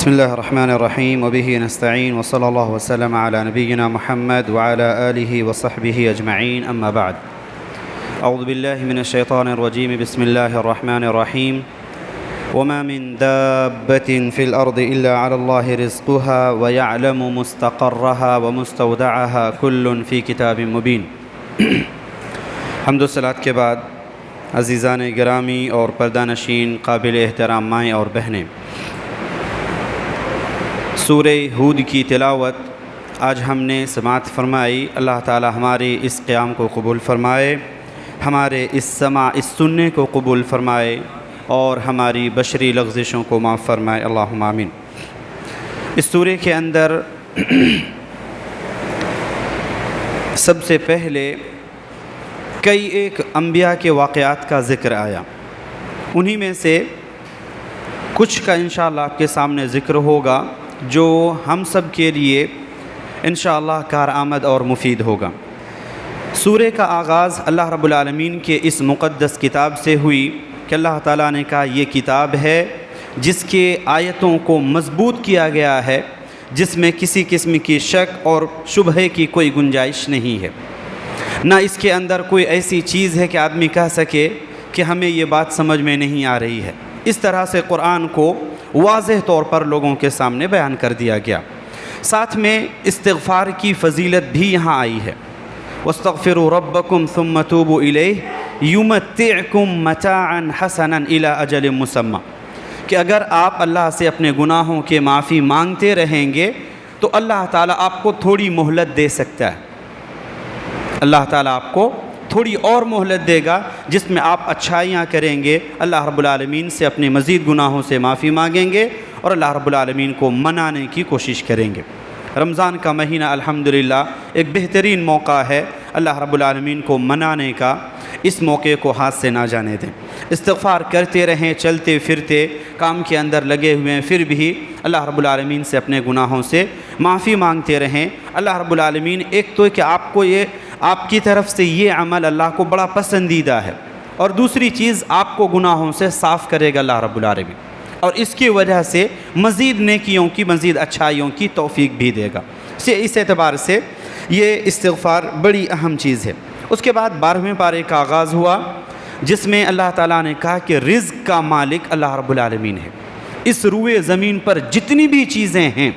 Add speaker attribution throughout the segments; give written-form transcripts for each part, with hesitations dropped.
Speaker 1: بسم الله الرحمن الرحيم وبه نستعين وصلى الله وسلم على نبينا محمد وعلى آله وصحبه أجمعين أما بعد أعوذ بالله من الشيطان الرجيم بسم الله الرحمن الرحيم وما من دابة في الأرض إلا على الله رزقها ويعلم مستقرها ومستودعها كل في كتاب مبين حمد و صلات کے بعد عزیزان گرامی اور پردہ نشین قابل احترام مائیں اور بہنیں، سورہ ہود کی تلاوت آج ہم نے سماعت فرمائی۔ اللہ تعالی ہمارے اس قیام کو قبول فرمائے، ہمارے اس سننے کو قبول فرمائے اور ہماری بشری لغزشوں کو معاف فرمائے، اللہم آمین۔ اس سورہ کے اندر سب سے پہلے کئی ایک انبیاء کے واقعات کا ذکر آیا، انہی میں سے کچھ کا انشاءاللہ آپ کے سامنے ذکر ہوگا جو ہم سب کے لیے انشاءاللہ کارآمد اور مفید ہوگا۔ سورہ کا آغاز اللہ رب العالمین کے اس مقدس کتاب سے ہوئی کہ اللہ تعالیٰ نے کہا یہ کتاب ہے جس کے آیتوں کو مضبوط کیا گیا ہے، جس میں کسی قسم کی شک اور شبہے کی کوئی گنجائش نہیں ہے، نہ اس کے اندر کوئی ایسی چیز ہے کہ آدمی کہہ سکے کہ ہمیں یہ بات سمجھ میں نہیں آ رہی ہے۔ اس طرح سے قرآن کو واضح طور پر لوگوں کے سامنے بیان کر دیا گیا۔ ساتھ میں استغفار کی فضیلت بھی یہاں آئی ہے، وَاسْتَغْفِرُوا رَبَّكُمْ ثُمَّ تُوبُوا إِلَيْهِ يُمَتِّعْكُمْ مَتَاعًا حَسَنًا إِلَىٰ أَجَلٍ مُّسَمًّى، کہ اگر آپ اللہ سے اپنے گناہوں کے معافی مانگتے رہیں گے تو اللہ تعالیٰ آپ کو تھوڑی مہلت دے سکتا ہے، اللہ تعالیٰ آپ کو تھوڑی اور مہلت دے گا جس میں آپ اچھائیاں کریں گے، اللہ رب العالمین سے اپنے مزید گناہوں سے معافی مانگیں گے اور اللہ رب العالمین کو منانے کی کوشش کریں گے۔ رمضان کا مہینہ الحمدللہ ایک بہترین موقع ہے اللہ رب العالمین کو منانے کا، اس موقع کو ہاتھ سے نہ جانے دیں۔ استغفار کرتے رہیں، چلتے پھرتے کام کے اندر لگے ہوئے ہیں، پھر بھی اللہ رب العالمین سے اپنے گناہوں سے معافی مانگتے رہیں۔ اللہ رب العالمین ایک تو کہ آپ کی طرف سے یہ عمل اللہ کو بڑا پسندیدہ ہے، اور دوسری چیز آپ کو گناہوں سے صاف کرے گا اللہ رب العالمین، اور اس کی وجہ سے مزید نیکیوں کی، مزید اچھائیوں کی توفیق بھی دے گا۔ اس اعتبار سے یہ استغفار بڑی اہم چیز ہے۔ اس کے بعد 12ویں پارے کا آغاز ہوا جس میں اللہ تعالیٰ نے کہا کہ رزق کا مالک اللہ رب العالمین ہے۔ اس روئے زمین پر جتنی بھی چیزیں ہیں،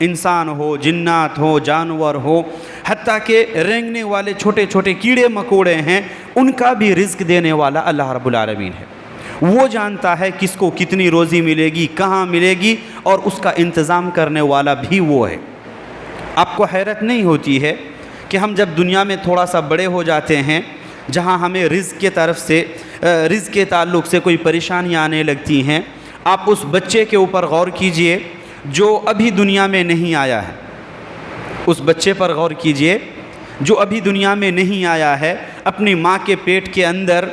Speaker 1: انسان ہو، جنات ہو، جانور ہو، حتیٰ کہ رینگنے والے چھوٹے چھوٹے کیڑے مکوڑے ہیں، ان کا بھی رزق دینے والا اللہ رب العالمین ہے۔ وہ جانتا ہے کس کو کتنی روزی ملے گی، کہاں ملے گی، اور اس کا انتظام کرنے والا بھی وہ ہے۔ آپ کو حیرت نہیں ہوتی ہے کہ ہم جب دنیا میں تھوڑا سا بڑے ہو جاتے ہیں، جہاں ہمیں رزق کے طرف سے، رزق کے تعلق سے کوئی پریشانیاں آنے لگتی ہیں، آپ اس بچے کے اوپر غور کیجئے جو ابھی دنیا میں نہیں آیا ہے، اس بچے پر غور کیجئے جو ابھی دنیا میں نہیں آیا ہے، اپنی ماں کے پیٹ کے اندر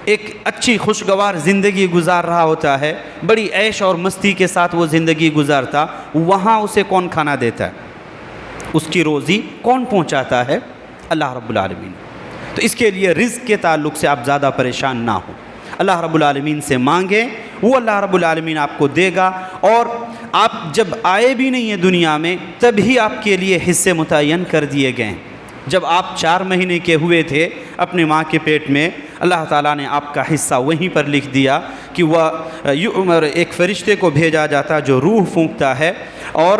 Speaker 1: ایک اچھی خوشگوار زندگی گزار رہا ہوتا ہے، بڑی عیش اور مستی کے ساتھ وہ زندگی گزارتا، وہاں اسے کون کھانا دیتا ہے، اس کی روزی کون پہنچاتا ہے؟ اللہ رب العالمین۔ تو اس کے لیے رزق کے تعلق سے آپ زیادہ پریشان نہ ہوں، اللہ رب العالمین سے مانگیں، وہ اللہ رب العالمین آپ کو دے گا، اور آپ جب آئے بھی نہیں ہیں دنیا میں تب ہی آپ کے لیے حصے متعین کر دیے گئے ہیں۔ جب آپ 4 مہینے کے ہوئے تھے اپنے ماں کے پیٹ میں، اللہ تعالیٰ نے آپ کا حصہ وہیں پر لکھ دیا کہ وہ ایک فرشتے کو بھیجا جاتا جو روح پھونکتا ہے، اور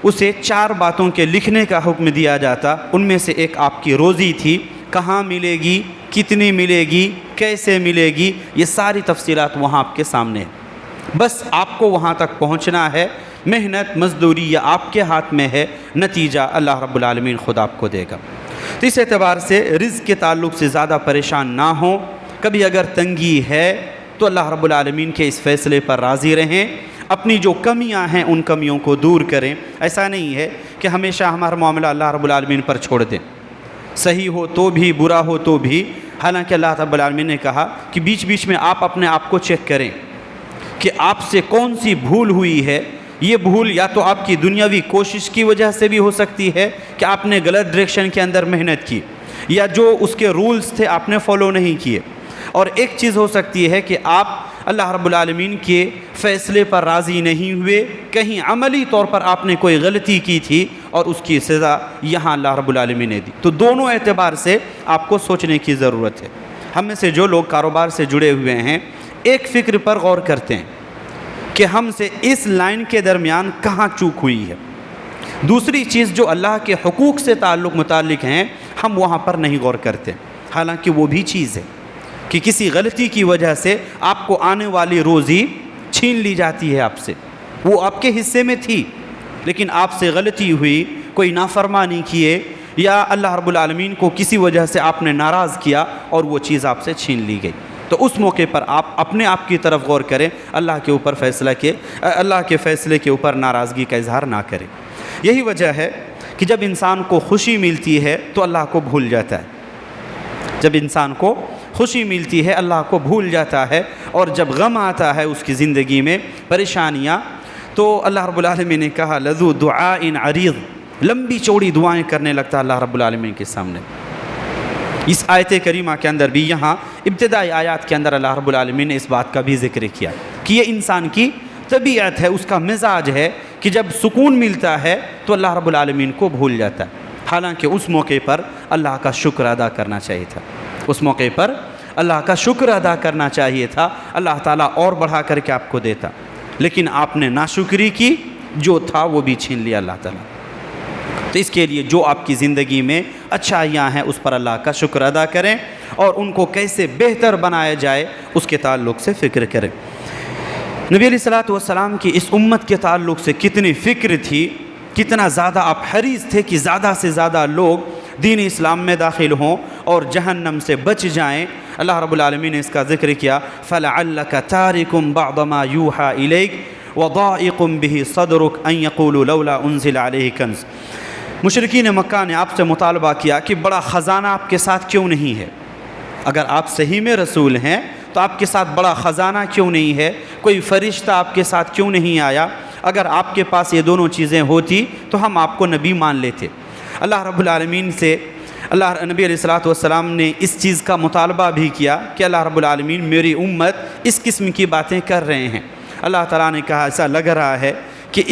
Speaker 1: اسے 4 باتوں کے لکھنے کا حکم دیا جاتا، ان میں سے ایک آپ کی روزی تھی، کہاں ملے گی، کتنی ملے گی، کیسے ملے گی، یہ ساری تفصیلات وہاں آپ کے سامنے ہیں۔ بس آپ کو وہاں تک پہنچنا ہے، محنت مزدوری یا آپ کے ہاتھ میں ہے، نتیجہ اللہ رب العالمین خود آپ کو دے گا۔ تو اس اعتبار سے رزق کے تعلق سے زیادہ پریشان نہ ہوں، کبھی اگر تنگی ہے تو اللہ رب العالمین کے اس فیصلے پر راضی رہیں، اپنی جو کمیاں ہیں ان کمیوں کو دور کریں۔ ایسا نہیں ہے کہ ہمیشہ ہمارا معاملہ اللہ رب العالمین پر چھوڑ دیں، صحیح ہو تو بھی، برا ہو تو بھی، حالانکہ اللہ رب العالمین نے کہا کہ بیچ بیچ میں آپ اپنے آپ کو چیک کریں کہ آپ سے کون سی بھول ہوئی ہے۔ یہ بھول یا تو آپ کی دنیاوی کوشش کی وجہ سے بھی ہو سکتی ہے کہ آپ نے غلط ڈائریکشن کے اندر محنت کی، یا جو اس کے رولز تھے آپ نے فالو نہیں کیے، اور ایک چیز ہو سکتی ہے کہ آپ اللہ رب العالمین کے فیصلے پر راضی نہیں ہوئے، کہیں عملی طور پر آپ نے کوئی غلطی کی تھی اور اس کی سزا یہاں اللہ رب العالمین نے دی۔ تو دونوں اعتبار سے آپ کو سوچنے کی ضرورت ہے۔ ہم میں سے جو لوگ کاروبار سے جڑے ہوئے ہیں ایک فکر پر غور کرتے ہیں کہ ہم سے اس لائن کے درمیان کہاں چوک ہوئی ہے۔ دوسری چیز جو اللہ کے حقوق سے متعلق ہیں ہم وہاں پر نہیں غور کرتے، حالانکہ وہ بھی چیز ہے کہ کسی غلطی کی وجہ سے آپ کو آنے والی روزی چھین لی جاتی ہے آپ سے، وہ آپ کے حصے میں تھی لیکن آپ سے غلطی ہوئی، کوئی نافرمانی کیے یا اللہ رب العالمین کو کسی وجہ سے آپ نے ناراض کیا اور وہ چیز آپ سے چھین لی گئی، تو اس موقع پر آپ اپنے آپ کی طرف غور کریں، اللہ کے فیصلے کے اوپر ناراضگی کا اظہار نہ کریں۔ یہی وجہ ہے کہ جب انسان کو خوشی ملتی ہے تو اللہ کو بھول جاتا ہے، جب انسان کو خوشی ملتی ہے اللہ کو بھول جاتا ہے، اور جب غم آتا ہے اس کی زندگی میں پریشانیاں، تو اللہ رب العالمین نے کہا لذو دعاء عریض، لمبی چوڑی دعائیں کرنے لگتا ہے اللہ رب العالمین کے سامنے۔ اس آیت کریمہ کے اندر بھی یہاں ابتدائی آیات کے اندر اللہ رب العالمین نے اس بات کا بھی ذکر کیا کہ یہ انسان کی طبیعت ہے، اس کا مزاج ہے کہ جب سکون ملتا ہے تو اللہ رب العالمین کو بھول جاتا ہے، حالانکہ اس موقع پر اللہ کا شکر ادا کرنا چاہیے تھا، اس موقع پر اللہ کا شکر ادا کرنا چاہیے تھا، اللہ تعالیٰ اور بڑھا کر کے آپ کو دیتا، لیکن آپ نے ناشکری کی، جو تھا وہ بھی چھین لیا اللہ تعالیٰ۔ تو اس کے لیے جو آپ کی زندگی میں اچھائیاں ہیں اس پر اللہ کا شکر ادا کریں اور ان کو کیسے بہتر بنایا جائے اس کے تعلق سے فکر کریں۔ نبی علیہ السلام کی اس امت کے تعلق سے کتنی فکر تھی، کتنا زیادہ آپ حریص تھے کہ زیادہ سے زیادہ لوگ دین اسلام میں داخل ہوں اور جہنم سے بچ جائیں۔ اللہ رب العالمین نے اس کا ذکر کیا فَلَعَلَّكَ تَارِكٌ بَعْضَ مَا يُوحَى إِلَيْكَ وَضَائِقٌ بِهِ صَدْرُكَ أَن يَقُولُوا لَوْلَا أُنزِلَ عَلَيْهِ كَنْزٌ۔ مشرکین مکہ نے آپ سے مطالبہ کیا کہ بڑا خزانہ آپ کے ساتھ کیوں نہیں ہے، اگر آپ صحیح میں رسول ہیں تو آپ کے ساتھ بڑا خزانہ کیوں نہیں ہے، کوئی فرشتہ آپ کے ساتھ کیوں نہیں آیا، اگر آپ کے پاس یہ دونوں چیزیں ہوتی تو ہم آپ کو نبی مان لیتے۔ اللہ رب العالمین سے نبی علیہ السلام نے اس چیز کا مطالبہ بھی کیا کہ اللہ رب العالمین میری امت اس قسم کی باتیں کر رہے ہیں۔ اللہ تعالیٰ نے کہا ایسا لگ رہا ہے کہ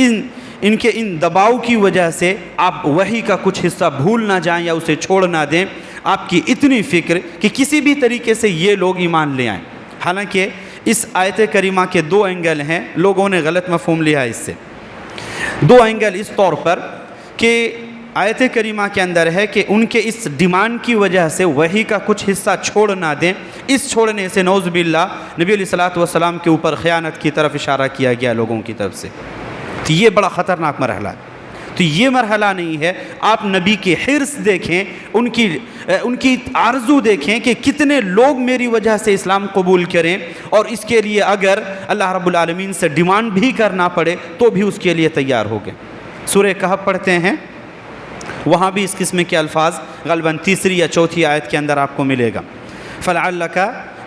Speaker 1: ان کے دباؤ کی وجہ سے آپ وحی کا کچھ حصہ بھول نہ جائیں یا اسے چھوڑ نہ دیں، آپ کی اتنی فکر کہ کسی بھی طریقے سے یہ لوگ ایمان لے آئیں۔ حالانکہ اس آیت کریمہ کے دو اینگل ہیں، لوگوں نے غلط مفہوم لیا اس سے۔ دو اینگل اس طور پر کہ آیت کریمہ کے اندر ہے کہ ان کے اس ڈیمانڈ کی وجہ سے وحی کا کچھ حصہ چھوڑ نہ دیں، اس چھوڑنے سے نعوذ باللہ نبی علیہ السلام کے اوپر خیانت کی طرف اشارہ کیا گیا لوگوں کی طرف سے۔ تو یہ بڑا خطرناک مرحلہ ہے، تو یہ مرحلہ نہیں ہے۔ آپ نبی کی حرص دیکھیں، ان کی آرزو دیکھیں کہ کتنے لوگ میری وجہ سے اسلام قبول کریں، اور اس کے لیے اگر اللہ رب العالمین سے ڈیمانڈ بھی کرنا پڑے تو بھی اس کے لیے تیار ہو گئے۔ سورہ کہف پڑھتے ہیں، وہاں بھی اس قسم کے الفاظ غالباً تیسری یا چوتھی آیت کے اندر آپ کو ملے گا۔ فَلَعَلَّكَ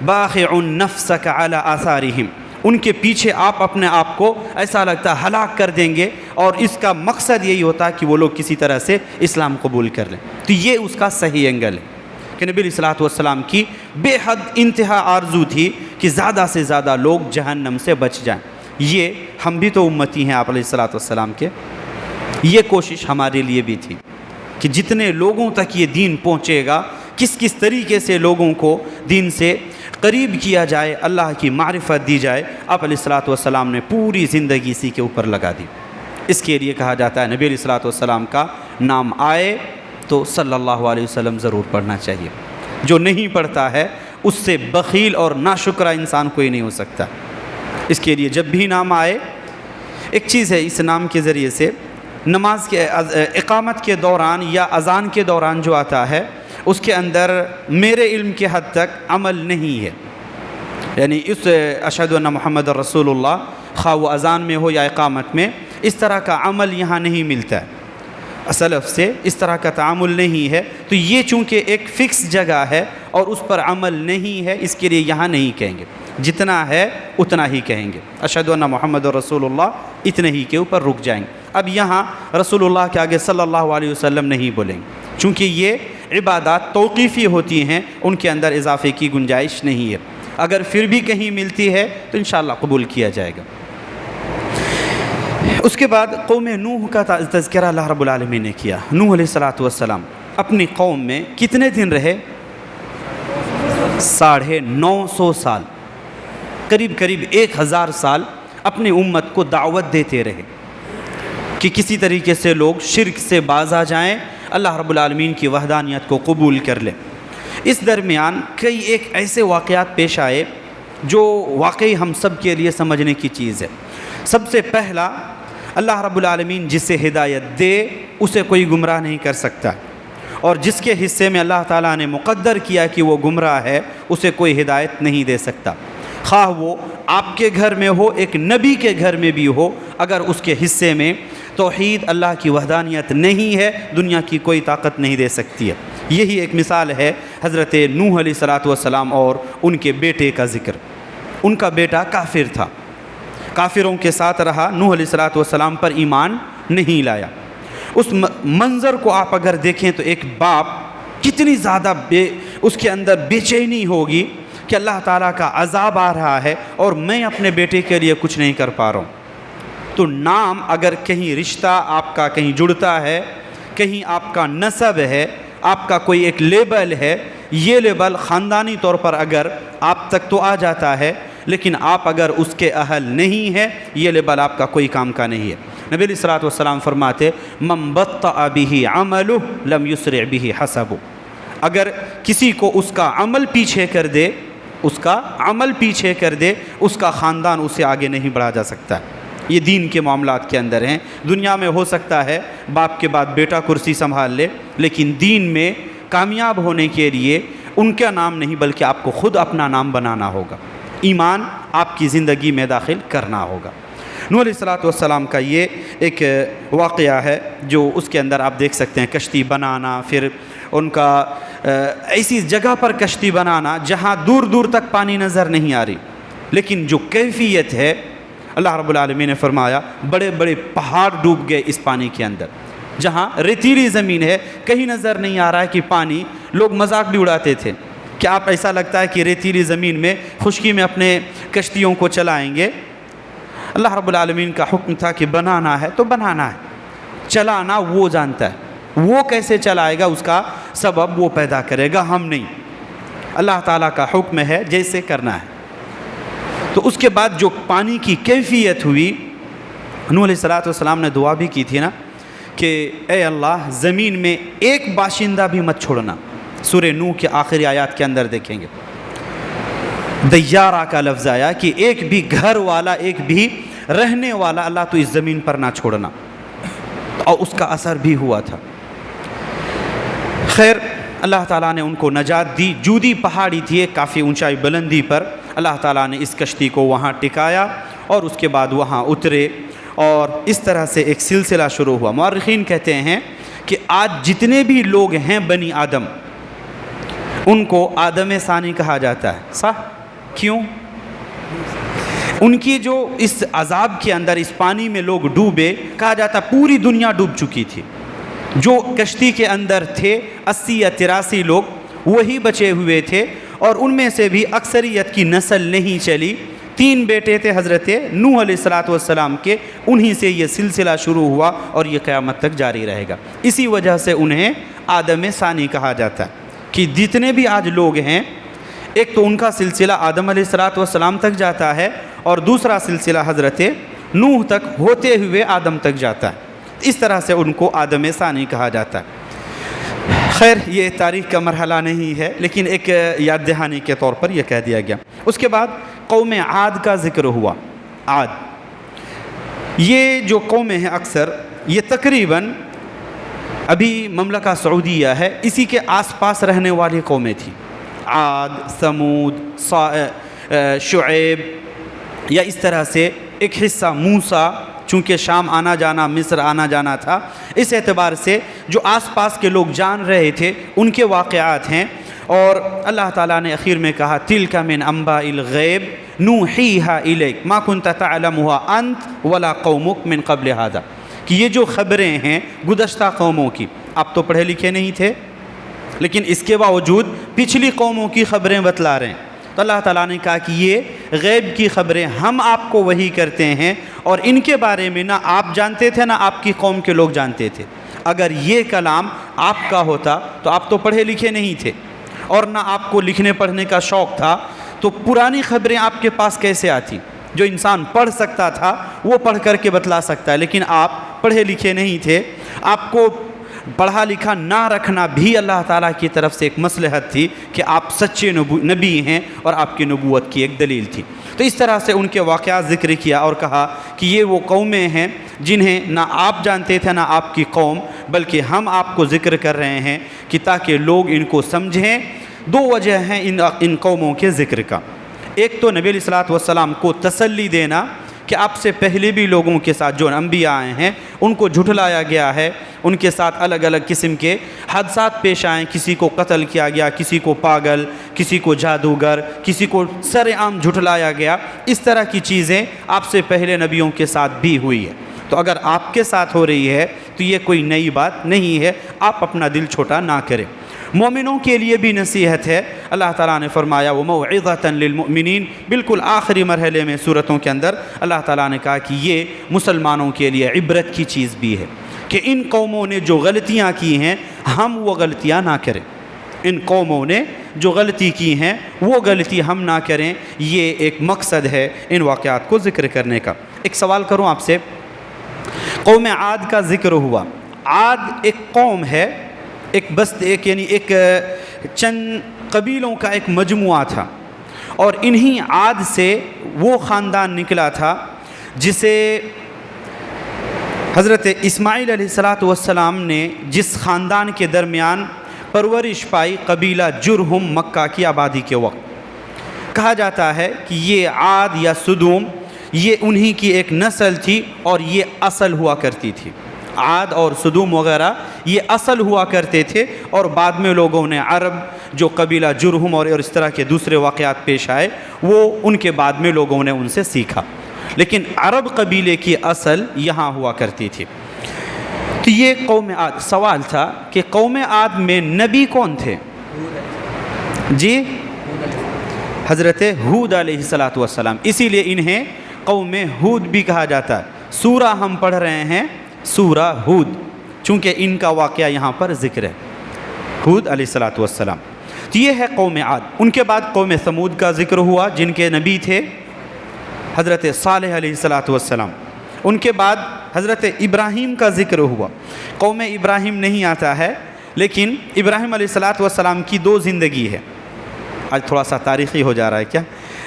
Speaker 1: بَاخِعٌ نَفْسَكَ عَلَىٰ آثَارِهِمْ، ان کے پیچھے آپ اپنے آپ کو ایسا لگتا ہے ہلاک کر دیں گے، اور اس کا مقصد یہی ہوتا ہے کہ وہ لوگ کسی طرح سے اسلام قبول کر لیں۔ تو یہ اس کا صحیح اینگل ہے کہ نبی علیہ السلام کی بے حد انتہا آرزو تھی کہ زیادہ سے زیادہ لوگ جہنم سے بچ جائیں۔ یہ ہم بھی تو امتی ہیں آپ علیہ السلام کے، یہ کوشش ہمارے لیے بھی تھی کہ جتنے لوگوں تک یہ دین پہنچے گا، کس طریقے سے لوگوں کو دین سے قریب کیا جائے، اللہ کی معرفت دی جائے۔ آپ علیہ السلام نے پوری زندگی اسی کے اوپر لگا دی۔ اس کے لیے کہا جاتا ہے نبی علیہ السلام کا نام آئے تو صلی اللہ علیہ وسلم ضرور پڑھنا چاہیے۔ جو نہیں پڑھتا ہے اس سے بخیل اور ناشکرہ انسان کوئی نہیں ہو سکتا۔ اس کے لیے جب بھی نام آئے، ایک چیز ہے اس نام کے ذریعے سے نماز کے اقامت کے دوران یا اذان کے دوران جو آتا ہے اس کے اندر میرے علم کے حد تک عمل نہیں ہے، یعنی اس اشہد ان محمد رسول اللہ خواہ وہ اذان میں ہو یا اقامت میں، اس طرح کا عمل یہاں نہیں ملتا ہے، سلف سے اس طرح کا تعامل نہیں ہے۔ تو یہ چونکہ ایک فکس جگہ ہے اور اس پر عمل نہیں ہے، اس کے لیے یہاں نہیں کہیں گے، جتنا ہے اتنا ہی کہیں گے، اشہد ان محمد رسول اللہ اتنے ہی کے اوپر رک جائیں گے۔ اب یہاں رسول اللہ کے آگے صلی اللہ علیہ وسلم نہیں بولیں گے، چونکہ یہ عبادات توقیفی ہوتی ہیں، ان کے اندر اضافے کی گنجائش نہیں ہے۔ اگر پھر بھی کہیں ملتی ہے تو انشاءاللہ قبول کیا جائے گا۔ اس کے بعد قوم نوح کا تذکرہ اللہ رب العالمین نے کیا۔ نوح علیہ السلام اپنی قوم میں کتنے دن رہے؟ 950 سال، قریب 1000 سال اپنی امت کو دعوت دیتے رہے کہ کسی طریقے سے لوگ شرک سے باز آ جائیں، اللہ رب العالمین کی وحدانیت کو قبول کر لیں۔ اس درمیان کئی ایک ایسے واقعات پیش آئے جو واقعی ہم سب کے لیے سمجھنے کی چیز ہے۔ سب سے پہلا، اللہ رب العالمین جسے ہدایت دے اسے کوئی گمراہ نہیں کر سکتا، اور جس کے حصے میں اللہ تعالیٰ نے مقدر کیا کہ وہ گمراہ ہے اسے کوئی ہدایت نہیں دے سکتا، خواہ وہ آپ کے گھر میں ہو، ایک نبی کے گھر میں بھی ہو، اگر اس کے حصے میں توحید اللہ کی وحدانیت نہیں ہے دنیا کی کوئی طاقت نہیں دے سکتی ہے۔ یہی ایک مثال ہے حضرت نوح علیہ السلام اور ان کے بیٹے کا ذکر۔ ان کا بیٹا کافر تھا، کافروں کے ساتھ رہا، نوح علیہ السلام پر ایمان نہیں لایا۔ اس منظر کو آپ اگر دیکھیں تو ایک باپ کتنی زیادہ اس کے اندر بے چینی ہوگی کہ اللہ تعالیٰ کا عذاب آ رہا ہے اور میں اپنے بیٹے کے لیے کچھ نہیں کر پا رہا ہوں۔ تو نام اگر کہیں رشتہ آپ کا کہیں جڑتا ہے، کہیں آپ کا نسب ہے، آپ کا کوئی ایک لیبل ہے، یہ لیبل خاندانی طور پر اگر آپ تک تو آ جاتا ہے، لیکن آپ اگر اس کے اہل نہیں ہیں یہ لیبل آپ کا کوئی کام کا نہیں ہے۔ نبی علیہ السلام فرماتے من بطأ به عمله لم يسرع به حسبه، اگر کسی کو اس کا عمل پیچھے کر دے، اس کا عمل پیچھے کر دے، اس کا خاندان اسے آگے نہیں بڑھا جا سکتا۔ یہ دین کے معاملات کے اندر ہیں۔ دنیا میں ہو سکتا ہے باپ کے بعد بیٹا کرسی سنبھال لے، لیکن دین میں کامیاب ہونے کے لیے ان کا نام نہیں بلکہ آپ کو خود اپنا نام بنانا ہوگا، ایمان آپ کی زندگی میں داخل کرنا ہوگا۔ نوح علیہ السلام کا یہ ایک واقعہ ہے جو اس کے اندر آپ دیکھ سکتے ہیں، کشتی بنانا، پھر ان کا ایسی جگہ پر کشتی بنانا جہاں دور دور تک پانی نظر نہیں آ رہی، لیکن جو کیفیت ہے اللہ رب العالمین نے فرمایا بڑے بڑے پہاڑ ڈوب گئے اس پانی کے اندر، جہاں ریتیلی زمین ہے کہیں نظر نہیں آ رہا ہے کہ پانی، لوگ مذاق بھی اڑاتے تھے کہ آپ ایسا لگتا ہے کہ ریتیلی زمین میں خشکی میں اپنے کشتیوں کو چلائیں گے۔ اللہ رب العالمین کا حکم تھا کہ بنانا ہے تو بنانا ہے، چلانا وہ جانتا ہے، وہ کیسے چلائے گا اس کا سبب وہ پیدا کرے گا، ہم نہیں۔ اللہ تعالیٰ کا حکم ہے جیسے کرنا ہے۔ تو اس کے بعد جو پانی کی کیفیت ہوئی، نوح علیہ السلام نے دعا بھی کی تھی نا کہ اے اللہ زمین میں ایک باشندہ بھی مت چھوڑنا۔ سورہ نوح کے آخری آیات کے اندر دیکھیں گے دیارہ کا لفظ آیا کہ ایک بھی گھر والا، ایک بھی رہنے والا اللہ تو اس زمین پر نہ چھوڑنا، اور اس کا اثر بھی ہوا تھا۔ خیر اللہ تعالیٰ نے ان کو نجات دی۔ جودی پہاڑی تھی ایک کافی اونچائی بلندی پر، اللہ تعالیٰ نے اس کشتی کو وہاں ٹکایا اور اس کے بعد وہاں اترے، اور اس طرح سے ایک سلسلہ شروع ہوا۔ مورخین کہتے ہیں کہ آج جتنے بھی لوگ ہیں بنی آدم، ان کو آدم ثانی کہا جاتا ہے، صح؟ کیوں؟ ان کی جو اس عذاب کے اندر اس پانی میں لوگ ڈوبے، کہا جاتا پوری دنیا ڈوب چکی تھی، جو کشتی کے اندر تھے 80 یا 83 لوگ وہی بچے ہوئے تھے، اور ان میں سے بھی اکثریت کی نسل نہیں چلی۔ 3 بیٹے تھے حضرت نوح علیہ السلام کے، انہی سے یہ سلسلہ شروع ہوا اور یہ قیامت تک جاری رہے گا۔ اسی وجہ سے انہیں آدم ثانی کہا جاتا ہے کہ جتنے بھی آج لوگ ہیں، ایک تو ان کا سلسلہ آدم علیہ السلام تک جاتا ہے، اور دوسرا سلسلہ حضرت نوح تک ہوتے ہوئے آدم تک جاتا ہے، اس طرح سے ان کو آدم ثانی کہا جاتا ہے۔ خیر یہ تاریخ کا مرحلہ نہیں ہے، لیکن ایک یاد دہانی کے طور پر یہ کہہ دیا گیا۔ اس کے بعد قوم عاد کا ذکر ہوا۔ عاد یہ جو قومیں ہیں اکثر یہ تقریباً ابھی مملکہ سعودیہ ہے، اسی کے آس پاس رہنے والی قومیں تھیں، عاد، ثمود، شعیب، یا اس طرح سے ایک حصہ موسیٰ، چونکہ شام آنا جانا، مصر آنا جانا تھا، اس اعتبار سے جو آس پاس کے لوگ جان رہے تھے ان کے واقعات ہیں۔ اور اللہ تعالیٰ نے اخیر میں کہا تِلْکَ مِنْ أَنْبَاءِ الْغَیْبِ نُوحِیہا إِلَیْکَ مَا كُنْتَ تَعْلَمُهَا أَنْتَ وَلَا قَوْمُكَ مِنْ قَبْلِ هَذَا، کہ یہ جو خبریں ہیں گزشتہ قوموں کی، آپ تو پڑھے لکھے نہیں تھے، لیکن اس کے باوجود پچھلی قوموں کی خبریں بتلا رہے ہیں، تو اللہ تعالیٰ نے کہا کہ یہ غیب کی خبریں ہم آپ کو وحی کرتے ہیں، اور ان کے بارے میں نہ آپ جانتے تھے نہ آپ کی قوم کے لوگ جانتے تھے۔ اگر یہ کلام آپ کا ہوتا تو آپ تو پڑھے لکھے نہیں تھے، اور نہ آپ کو لکھنے پڑھنے کا شوق تھا، تو پرانی خبریں آپ کے پاس کیسے آتی؟ جو انسان پڑھ سکتا تھا وہ پڑھ کر کے بتلا سکتا ہے، لیکن آپ پڑھے لکھے نہیں تھے، آپ کو پڑھا لکھا نہ رکھنا بھی اللہ تعالیٰ کی طرف سے ایک مصلحت تھی کہ آپ سچے نبی ہیں اور آپ کی نبوت کی ایک دلیل تھی۔ تو اس طرح سے ان کے واقعات ذکر کیا اور کہا کہ یہ وہ قومیں ہیں جنہیں نہ آپ جانتے تھے نہ آپ کی قوم، بلکہ ہم آپ کو ذکر کر رہے ہیں کہ تاکہ لوگ ان کو سمجھیں۔ دو وجہ ہیں ان قوموں کے ذکر کا۔ ایک تو نبی علیہ الصلوۃ والسلام کو تسلی دینا کہ آپ سے پہلے بھی لوگوں کے ساتھ جو انبیاء آئے ہیں ان کو جھٹلایا گیا ہے، ان کے ساتھ الگ الگ قسم کے حادثات پیش آئے، کسی کو قتل کیا گیا، کسی کو پاگل، کسی کو جادوگر، کسی کو سر عام جھٹلایا گیا۔ اس طرح کی چیزیں آپ سے پہلے نبیوں کے ساتھ بھی ہوئی ہے، تو اگر آپ کے ساتھ ہو رہی ہے تو یہ کوئی نئی بات نہیں ہے، آپ اپنا دل چھوٹا نہ کریں۔ مومنوں کے لیے بھی نصیحت ہے، اللہ تعالیٰ نے فرمایا وَمَوْعِظَةً لِّلْمُؤْمِنِينَ، بالکل آخری مرحلے میں صورتوں کے اندر اللہ تعالیٰ نے کہا کہ یہ مسلمانوں کے لیے عبرت کی چیز بھی ہے کہ ان قوموں نے جو غلطیاں کی ہیں ہم وہ غلطیاں نہ کریں، ان قوموں نے جو غلطی کی ہیں وہ غلطی ہم نہ کریں۔ یہ ایک مقصد ہے ان واقعات کو ذکر کرنے کا۔ ایک سوال کروں آپ سے، قوم عاد کا ذکر ہوا۔ عاد ایک قوم ہے، ایک چند قبیلوں کا ایک مجموعہ تھا، اور انہی عاد سے وہ خاندان نکلا تھا جسے حضرت اسماعیل علیہ السلام نے جس خاندان کے درمیان پرورش پائی، قبیلہ جرہم، مکہ کی آبادی کے وقت۔ کہا جاتا ہے کہ یہ عاد یا سدوم یہ انہی کی ایک نسل تھی، اور یہ اصل ہوا کرتی تھی۔ عاد اور سدوم وغیرہ یہ اصل ہوا کرتے تھے، اور بعد میں لوگوں نے عرب جو قبیلہ جرہم اور اس طرح کے دوسرے واقعات پیش آئے وہ ان کے بعد میں لوگوں نے ان سے سیکھا، لیکن عرب قبیلے کی اصل یہاں ہوا کرتی تھی۔ تو یہ قوم عاد، سوال تھا کہ قوم عاد میں نبی کون تھے؟ جی حضرت ہود علیہ السلام، اسی لیے انہیں قوم ہود بھی کہا جاتا ہے۔ سورہ ہم پڑھ رہے ہیں سورہ ہود، چونکہ ان کا واقعہ یہاں پر ذکر ہے، ہود علیہ السلام۔ تو یہ ہے قوم عاد۔ ان کے بعد قوم ثمود کا ذکر ہوا جن کے نبی تھے حضرت صالح علیہ السلام۔ ان کے بعد حضرت ابراہیم کا ذکر ہوا۔ قوم ابراہیم نہیں آتا ہے، لیکن ابراہیم علیہ السلام کی دو زندگی ہے۔ آج تھوڑا سا تاریخی ہو جا رہا ہے کیا؟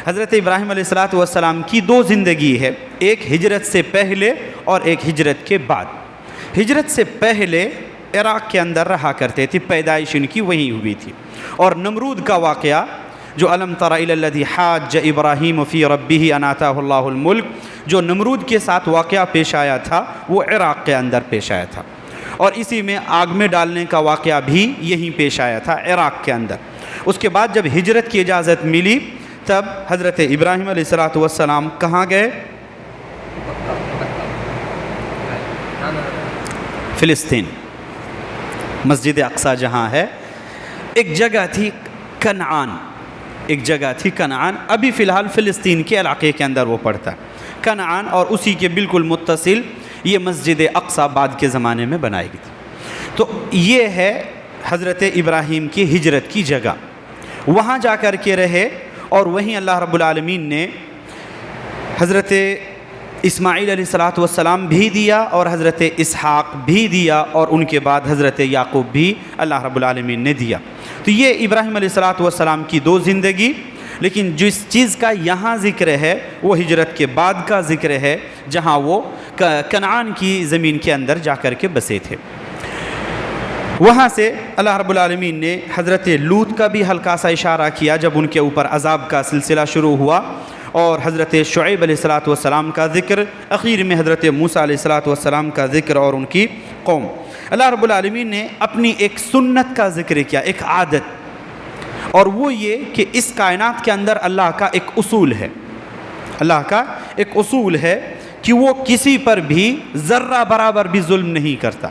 Speaker 1: حضرت ابراہیم علیہ السلام کی دو زندگی ہے، ایک ہجرت سے پہلے اور ایک ہجرت کے بعد۔ ہجرت سے پہلے عراق کے اندر رہا کرتے تھے، پیدائش ان کی وہیں ہوئی تھی، اور نمرود کا واقعہ جو الم تر الی الذی حاج ابراہیم فی ربہ ان آتاہ اللہ الملک، جو نمرود کے ساتھ واقعہ پیش آیا تھا وہ عراق کے اندر پیش آیا تھا، اور اسی میں آگ میں ڈالنے کا واقعہ بھی یہیں پیش آیا تھا عراق کے اندر۔ اس کے بعد جب ہجرت کی اجازت ملی تب حضرت ابراہیم علیہ السلام کہاں گئے؟ فلسطین، مسجد اقصی جہاں ہے۔ ایک جگہ تھی کنعان، ایک جگہ تھی کنعان، ابھی فی الحال فلسطین کے علاقے کے اندر وہ پڑتا ہے کنعان، اور اسی کے بالکل متصل یہ مسجد اقصی بعد کے زمانے میں بنائی گئی تھی۔ تو یہ ہے حضرت ابراہیم کی ہجرت کی جگہ، وہاں جا کر کے رہے، اور وہیں اللہ رب العالمین نے حضرت اسماعیل علیہ السلام بھی دیا اور حضرت اسحاق بھی دیا، اور ان کے بعد حضرت یعقوب بھی اللہ رب العالمین نے دیا۔ تو یہ ابراہیم علیہ السلام کی دو زندگی، لیکن جس چیز کا یہاں ذکر ہے وہ ہجرت کے بعد کا ذکر ہے، جہاں وہ کنعان کی زمین کے اندر جا کر کے بسے تھے۔ وہاں سے اللہ رب العالمین نے حضرت لوط کا بھی ہلکا سا اشارہ کیا جب ان کے اوپر عذاب کا سلسلہ شروع ہوا، اور حضرت شعیب علیہ السلام کا ذکر، اخیر میں حضرت موسیٰ علیہ السلام کا ذکر اور ان کی قوم۔ اللہ رب العالمین نے اپنی ایک سنت کا ذکر کیا، ایک عادت، اور وہ یہ کہ اس کائنات کے اندر اللہ کا ایک اصول ہے، اللہ کا ایک اصول ہے کہ وہ کسی پر بھی ذرہ برابر بھی ظلم نہیں کرتا،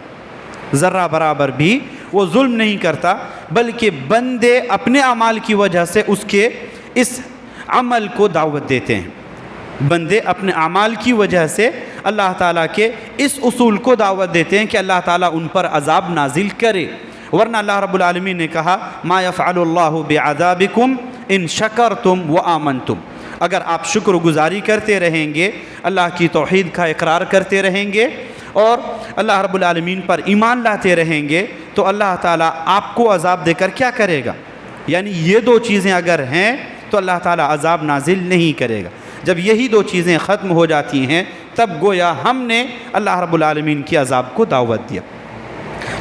Speaker 1: ذرہ برابر بھی وہ ظلم نہیں کرتا، بلکہ بندے اپنے اعمال کی وجہ سے اس کے اس عمل کو دعوت دیتے ہیں. بندے اپنے اعمال کی وجہ سے اللہ تعالیٰ کے اس اصول کو دعوت دیتے ہیں کہ اللہ تعالیٰ ان پر عذاب نازل کرے. ورنہ اللہ رب العالمین نے کہا ما یفعل اللہ بعذابکم ان شکرتم وآمنتم. اگر آپ شکر گزاری کرتے رہیں گے، اللہ کی توحید کا اقرار کرتے رہیں گے اور اللہ رب العالمین پر ایمان لاتے رہیں گے، تو اللہ تعالیٰ آپ کو عذاب دے کر کیا کرے گا؟ یعنی یہ دو چیزیں اگر ہیں تو اللہ تعالیٰ عذاب نازل نہیں کرے گا. جب یہی دو چیزیں ختم ہو جاتی ہیں تب گویا ہم نے اللہ رب العالمین کی عذاب کو دعوت دیا.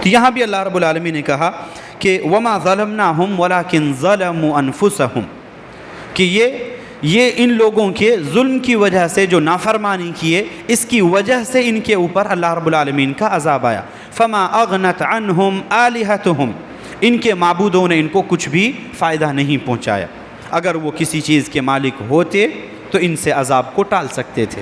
Speaker 1: تو یہاں بھی اللہ رب العالمین نے کہا کہ وما ظلمناہم ولکن ظلموا انفسہم، کہ یہ ان لوگوں کے ظلم کی وجہ سے جو نافرمانی کیے، اس کی وجہ سے ان کے اوپر اللہ رب العالمین کا عذاب آیا. فما اغنت عنہم آلہتہم، ان کے معبودوں نے ان کو کچھ بھی فائدہ نہیں پہنچایا. اگر وہ کسی چیز کے مالک ہوتے تو ان سے عذاب کو ٹال سکتے تھے.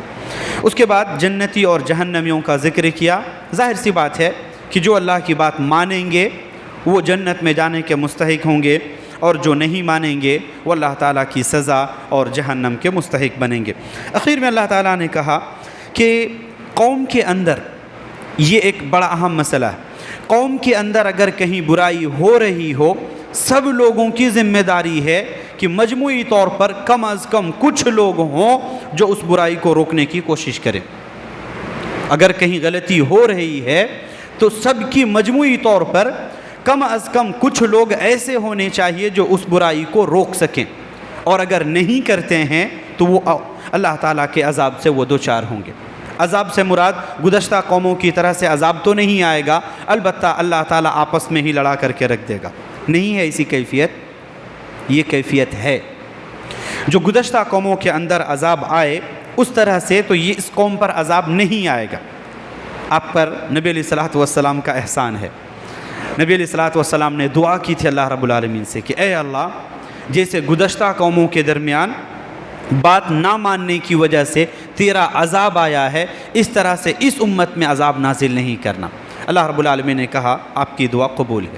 Speaker 1: اس کے بعد جنتی اور جہنمیوں کا ذکر کیا. ظاہر سی بات ہے کہ جو اللہ کی بات مانیں گے وہ جنت میں جانے کے مستحق ہوں گے، اور جو نہیں مانیں گے وہ اللہ تعالیٰ کی سزا اور جہنم کے مستحق بنیں گے. اخیر میں اللہ تعالیٰ نے کہا کہ قوم کے اندر یہ ایک بڑا اہم مسئلہ ہے. قوم کے اندر اگر کہیں برائی ہو رہی ہو، سب لوگوں کی ذمہ داری ہے کہ مجموعی طور پر کم از کم کچھ لوگ ہوں جو اس برائی کو روکنے کی کوشش کریں. اگر کہیں غلطی ہو رہی ہے تو سب کی مجموعی طور پر کم از کم کچھ لوگ ایسے ہونے چاہیے جو اس برائی کو روک سکیں، اور اگر نہیں کرتے ہیں تو وہ اللہ تعالیٰ کے عذاب سے وہ دوچار ہوں گے. عذاب سے مراد گزشتہ قوموں کی طرح سے عذاب تو نہیں آئے گا، البتہ اللہ تعالیٰ آپس میں ہی لڑا کر کے رکھ دے گا. نہیں ہے ایسی کیفیت، یہ کیفیت ہے. جو گزشتہ قوموں کے اندر عذاب آئے اس طرح سے تو یہ اس قوم پر عذاب نہیں آئے گا. آپ پر نبی علیہ الصلوۃ والسلام کا احسان ہے. نبی علیہ الصلوۃ والسلام نے دعا کی تھی اللہ رب العالمین سے کہ اے اللہ، جیسے گزشتہ قوموں کے درمیان بات نہ ماننے کی وجہ سے تیرا عذاب آیا ہے، اس طرح سے اس امت میں عذاب نازل نہیں کرنا. اللہ رب العالمین نے کہا آپ کی دعا قبول ہے.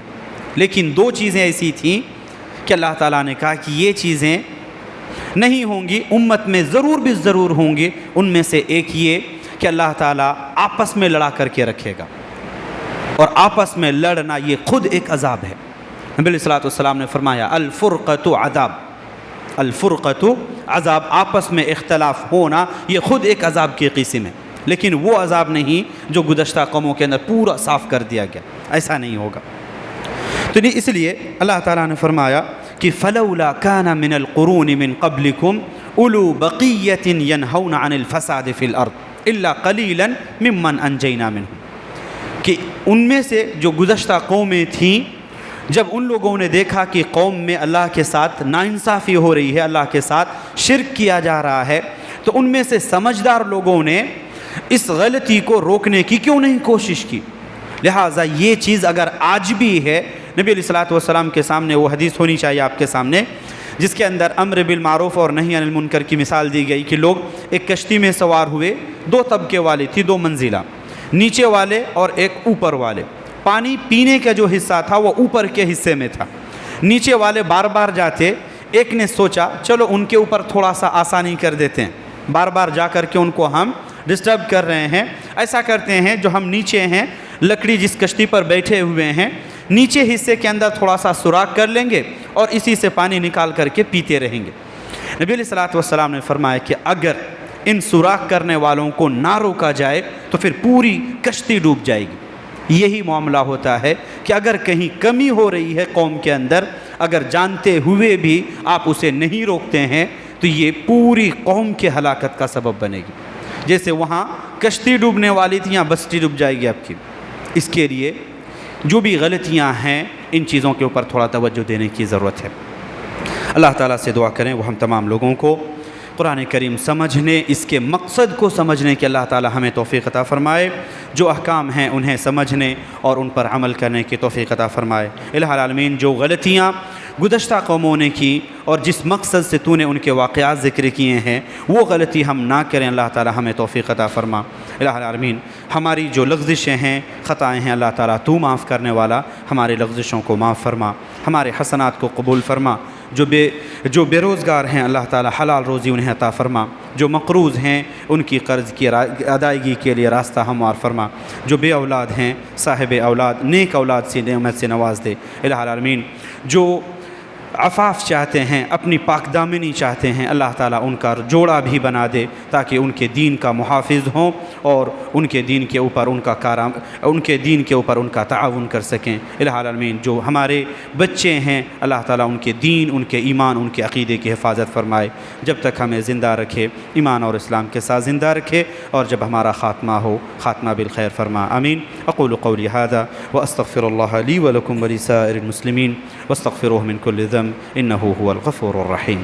Speaker 1: لیکن دو چیزیں ایسی تھیں کہ اللہ تعالیٰ نے کہا کہ یہ چیزیں نہیں ہوں گی، امت میں ضرور بھی ضرور ہوں گی. ان میں سے ایک یہ کہ اللہ تعالیٰ آپس میں لڑا کر کے رکھے گا، اور آپس میں لڑنا یہ خود ایک عذاب ہے. نبی علیہ الصلوۃ والسلام نے فرمایا الفرقۃ عذاب، الفرقۃ عذاب، آپس میں اختلاف ہونا یہ خود ایک عذاب کی قسم ہے. لیکن وہ عذاب نہیں جو گزشتہ قوموں کے اندر پورا صاف کر دیا گیا، ایسا نہیں ہوگا. تو اس لیے اللہ تعالیٰ نے فرمایا کہ فلولا كان من القرون من قبلكم اولو بقیۃ ینہون عن الفساد فی الارض الا قلیلا ممن انجینا منهم، کہ ان میں سے جو گزشتہ قومیں تھیں، جب ان لوگوں نے دیکھا کہ قوم میں اللہ کے ساتھ ناانصافی ہو رہی ہے، اللہ کے ساتھ شرک کیا جا رہا ہے، تو ان میں سے سمجھدار لوگوں نے اس غلطی کو روکنے کی کیوں نہیں کوشش کی. لہٰذا یہ چیز اگر آج بھی ہے، نبی علیہ الصلوۃ والسلام کے سامنے وہ حدیث ہونی چاہیے آپ کے سامنے جس کے اندر امر بالمعروف اور نہی عن المنکر کی مثال دی گئی کہ لوگ ایک کشتی میں سوار ہوئے، دو طبقے والے تھی، دو منزلہ، نیچے والے اور ایک اوپر والے. پانی پینے کا جو حصہ تھا وہ اوپر کے حصے میں تھا. نیچے والے بار بار جاتے، ایک نے سوچا چلو ان کے اوپر تھوڑا سا آسانی کر دیتے ہیں، بار بار جا کر کے ان کو ہم ڈسٹرب کر رہے ہیں. ایسا کرتے ہیں جو ہم نیچے ہیں، لکڑی جس کشتی پر بیٹھے ہوئے ہیں، نیچے حصے کے اندر تھوڑا سا سوراخ کر لیں گے اور اسی سے پانی نکال کر کے پیتے رہیں گے. نبی علیہ الصلوۃ والسلام نے فرمایا کہ اگر ان سوراخ کرنے والوں کو نہ روکا جائے تو پھر پوری کشتی ڈوب جائے گی. یہی معاملہ ہوتا ہے کہ اگر کہیں کمی ہو رہی ہے قوم کے اندر، اگر جانتے ہوئے بھی آپ اسے نہیں روکتے ہیں تو یہ پوری قوم کے ہلاکت کا سبب بنے گی. جیسے وہاں کشتی ڈوبنے والی تھی، یہاں بستی ڈوب جائے گی آپ کی. اس کے لیے جو بھی غلطیاں ہیں ان چیزوں کے اوپر تھوڑا توجہ دینے کی ضرورت ہے. اللہ تعالیٰ سے دعا کریں وہ ہم تمام لوگوں کو قرآن کریم سمجھنے، اس کے مقصد کو سمجھنے کی اللہ تعالیٰ ہمیں توفیق عطا فرمائے. جو احکام ہیں انہیں سمجھنے اور ان پر عمل کرنے کی توفیق عطا فرمائے. الہ العالمین جو غلطیاں گزشتہ قوموں نے کی اور جس مقصد سے تو نے ان کے واقعات ذکر کیے ہیں وہ غلطی ہم نہ کریں. اللہ تعالیٰ ہمیں توفیق عطا فرما. الہ العالمین ہماری جو لغزشیں ہیں، خطائیں ہیں، اللہ تعالیٰ تو معاف کرنے والا، ہمارے لغزشوں کو معاف فرما، ہمارے حسنات کو قبول فرما. جو بے روزگار ہیں اللہ تعالی حلال روزی انہیں عطا فرما، جو مقروض ہیں ان کی قرض کی ادائیگی کے لیے راستہ ہموار فرما، جو بے اولاد ہیں صاحب اولاد نیک اولاد سے نعمت سے نواز دے الہ العالمین، جو عفاف چاہتے ہیں اپنی پاک دامنی چاہتے ہیں اللہ تعالیٰ ان کا جوڑا بھی بنا دے تاکہ ان کے دین کا محافظ ہوں اور ان کے دین کے اوپر ان کا تعاون کر سکیں الہ العالمین۔ جو ہمارے بچے ہیں اللہ تعالیٰ ان کے دین، ان کے ایمان، ان کے عقیدے کی حفاظت فرمائے، جب تک ہمیں زندہ رکھے ایمان اور اسلام کے ساتھ زندہ رکھے، اور جب ہمارا خاتمہ ہو خاتمہ بالخیر فرما آمین۔ اقول قولی ھذا واستغفر اللہ لی ولکم ولسائر المسلمین واستغفروہ من کل ذنب انہ هو الغفور الرحیم۔